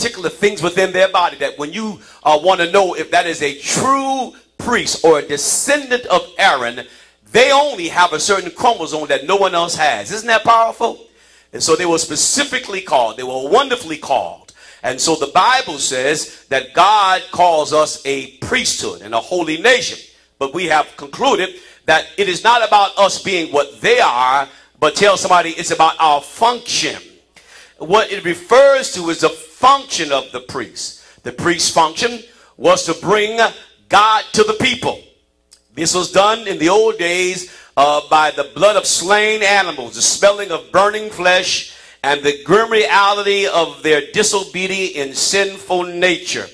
particular things within their body that when you want to know if that is a true priest or a descendant of Aaron, they only have a certain chromosome that no one else has. Isn't that powerful? And so they were specifically called. They were wonderfully called. And so the Bible says that God calls us a priesthood and a holy nation. But we have concluded that it is not about us being what they are, but tell somebody it's about our function. What it refers to is the function of the priest. The priest's function was to bring God to the people. This was done in the old days by the blood of slain animals, the smelling of burning flesh, and the grim reality of their disobedience in sinful nature.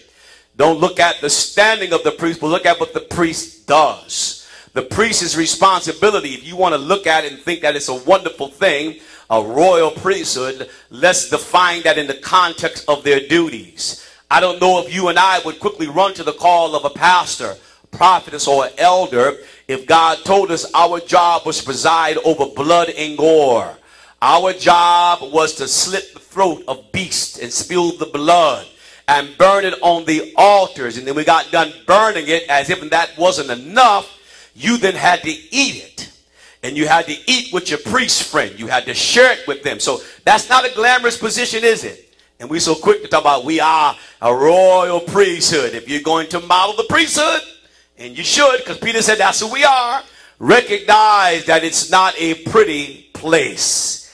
Don't look at the standing of the priest, but look at what the priest does. The priest's responsibility, if you want to look at it and think that it's a wonderful thing, a royal priesthood, let's define that in the context of their duties. I don't know if you and I would quickly run to the call of a pastor, prophetess, or elder if God told us our job was to preside over blood and gore. Our job was to slit the throat of beasts and spill the blood and burn it on the altars. And then we got done burning it, as if that wasn't enough, you then had to eat it. And you had to eat with your priest friend. You had to share it with them. So that's not a glamorous position, is it? And we're so quick to talk about we are a royal priesthood. If you're going to model the priesthood, and you should, because Peter said that's who we are, recognize that it's not a pretty place.